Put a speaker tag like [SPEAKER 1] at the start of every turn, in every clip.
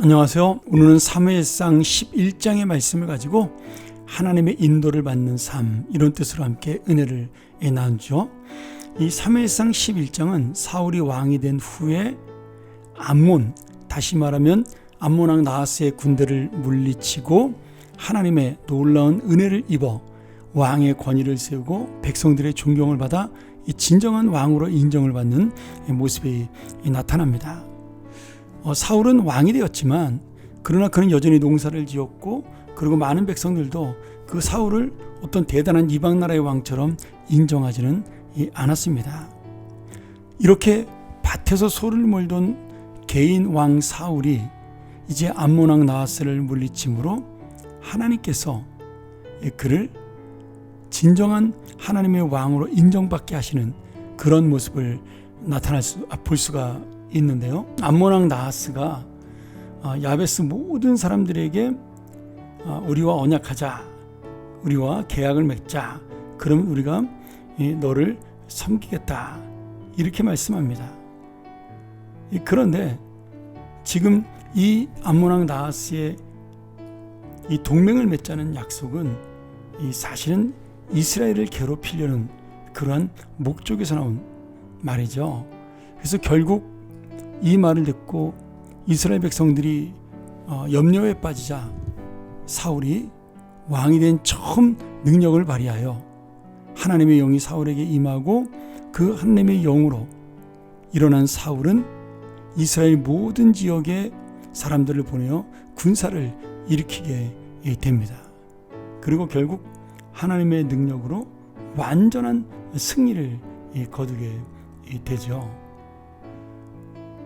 [SPEAKER 1] 안녕하세요. 오늘은 사무엘상 11장의 말씀을 가지고 하나님의 인도를 받는 삶, 이런 뜻으로 함께 은혜를 나누죠. 이 사무엘상 11장은 사울이 왕이 된 후에 암몬, 다시 말하면 암몬 왕 나하스의 군대를 물리치고 하나님의 놀라운 은혜를 입어 왕의 권위를 세우고 백성들의 존경을 받아 진정한 왕으로 인정을 받는 모습이 나타납니다. 사울은 왕이 되었지만 그러나 그는 여전히 농사를 지었고, 그리고 많은 백성들도 그 사울을 어떤 대단한 이방 나라의 왕처럼 인정하지는 않았습니다. 이렇게 밭에서 소를 몰던 개인 왕 사울이 이제 암몬 왕 나하스를 물리침으로 하나님께서 그를 진정한 하나님의 왕으로 인정받게 하시는 그런 모습을 볼 수가 있는데요. 암몬 왕 나하스가 야베스 모든 사람들에게 우리와 언약하자, 우리와 계약을 맺자, 그럼 우리가 너를 섬기겠다, 이렇게 말씀합니다. 그런데 지금 이 암몬 왕 나하스의 이 동맹을 맺자는 약속은 사실은 이스라엘을 괴롭히려는 그러한 목적에서 나온 말이죠. 그래서 결국 이 말을 듣고 이스라엘 백성들이 염려에 빠지자 사울이 왕이 된 처음 능력을 발휘하여 하나님의 영이 사울에게 임하고, 그 하나님의 영으로 일어난 사울은 이스라엘 모든 지역의 사람들을 보내어 군사를 일으키게 됩니다. 그리고 결국 하나님의 능력으로 완전한 승리를 거두게 되죠.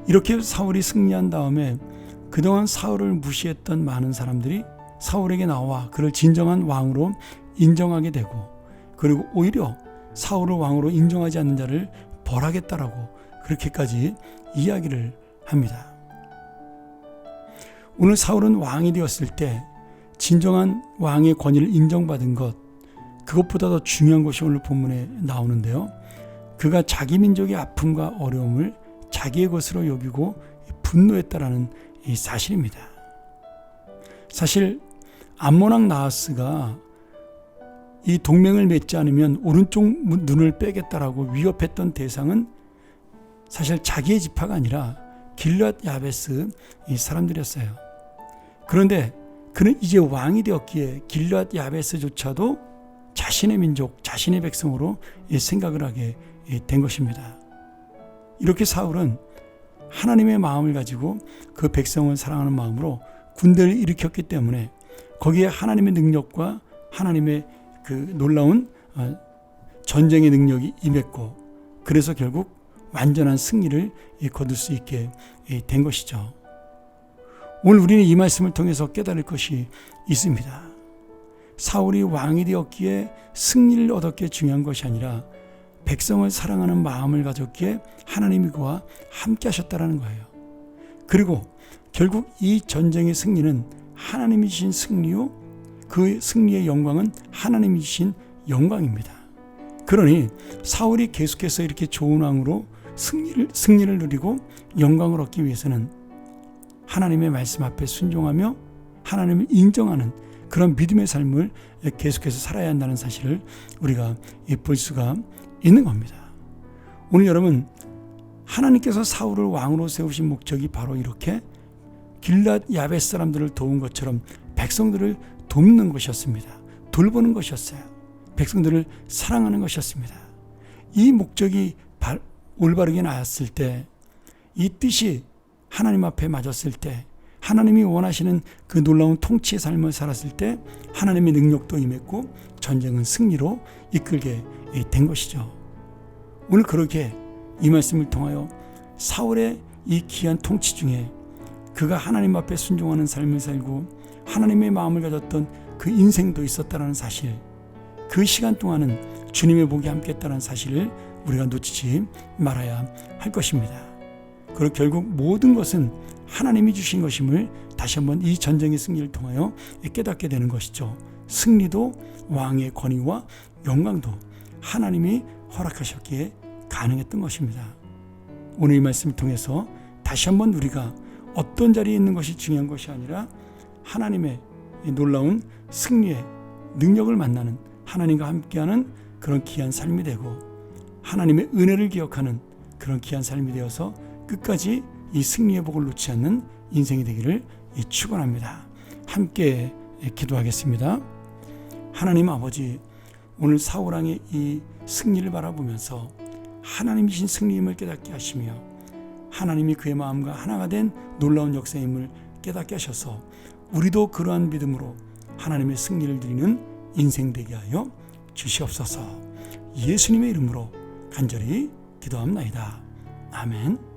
[SPEAKER 1] 이렇게 사울이 승리한 다음에 그동안 사울을 무시했던 많은 사람들이 사울에게 나와 그를 진정한 왕으로 인정하게 되고, 그리고 오히려 사울을 왕으로 인정하지 않는 자를 벌하겠다라고 그렇게까지 이야기를 합니다. 오늘 사울은 왕이 되었을 때 진정한 왕의 권위를 인정받은 것, 그것보다 더 중요한 것이 오늘 본문에 나오는데요. 그가 자기 민족의 아픔과 어려움을 자기의 것으로 여기고 분노했다라는 이 사실입니다. 사실 암몬 왕 나하스가 이 동맹을 맺지 않으면 오른쪽 눈을 빼겠다라고 위협했던 대상은 사실 자기의 지파가 아니라 길앗 야베스 이 사람들이었어요. 그런데 그는 이제 왕이 되었기에 길앗 야베스조차도 자신의 민족, 자신의 백성으로 생각을 하게 된 것입니다. 이렇게 사울은 하나님의 마음을 가지고 그 백성을 사랑하는 마음으로 군대를 일으켰기 때문에 거기에 하나님의 능력과 하나님의 그 놀라운 전쟁의 능력이 임했고, 그래서 결국 완전한 승리를 거둘 수 있게 된 것이죠. 오늘 우리는 이 말씀을 통해서 깨달을 것이 있습니다. 사울이 왕이 되었기에 승리를 얻었기에 중요한 것이 아니라 백성을 사랑하는 마음을 가졌기에 하나님이 그와 함께 하셨다라는 거예요. 그리고 결국 이 전쟁의 승리는 하나님이 주신 승리요, 그 승리의 영광은 하나님이 주신 영광입니다. 그러니 사울이 계속해서 이렇게 좋은 왕으로 승리를 누리고 영광을 얻기 위해서는 하나님의 말씀 앞에 순종하며 하나님을 인정하는 그런 믿음의 삶을 계속해서 살아야 한다는 사실을 우리가 볼 수가 있는 겁니다. 오늘 여러분, 하나님께서 사울을 왕으로 세우신 목적이 바로 이렇게 길앗 야베스 사람들을 도운 것처럼 백성들을 돕는 것이었습니다. 돌보는 것이었어요. 백성들을 사랑하는 것이었습니다. 이 목적이 올바르게 나았을 때, 이 뜻이 하나님 앞에 맞았을 때, 하나님이 원하시는 그 놀라운 통치의 삶을 살았을 때 하나님의 능력도 임했고 전쟁은 승리로 이끌게 된 것이죠. 오늘 그렇게 이 말씀을 통하여 사울의 이 귀한 통치 중에 그가 하나님 앞에 순종하는 삶을 살고 하나님의 마음을 가졌던 그 인생도 있었다는 사실, 그 시간 동안은 주님의 복이 함께했다는 사실을 우리가 놓치지 말아야 할 것입니다. 그리고 결국 모든 것은 하나님이 주신 것임을 다시 한번 이 전쟁의 승리를 통하여 깨닫게 되는 것이죠. 승리도 왕의 권위와 영광도 하나님이 허락하셨기에 가능했던 것입니다. 오늘 이 말씀을 통해서 다시 한번 우리가 어떤 자리에 있는 것이 중요한 것이 아니라 하나님의 놀라운 승리의 능력을 만나는, 하나님과 함께하는 그런 귀한 삶이 되고 하나님의 은혜를 기억하는 그런 귀한 삶이 되어서 끝까지 이 승리의 복을 놓지 않는 인생이 되기를 축원합니다. 함께 기도하겠습니다. 하나님 아버지, 오늘 사울왕의 이 승리를 바라보면서 하나님이신 승리임을 깨닫게 하시며 하나님이 그의 마음과 하나가 된 놀라운 역사임을 깨닫게 하셔서 우리도 그러한 믿음으로 하나님의 승리를 드리는 인생 되게 하여 주시옵소서. 예수님의 이름으로 간절히 기도합나이다. 아멘.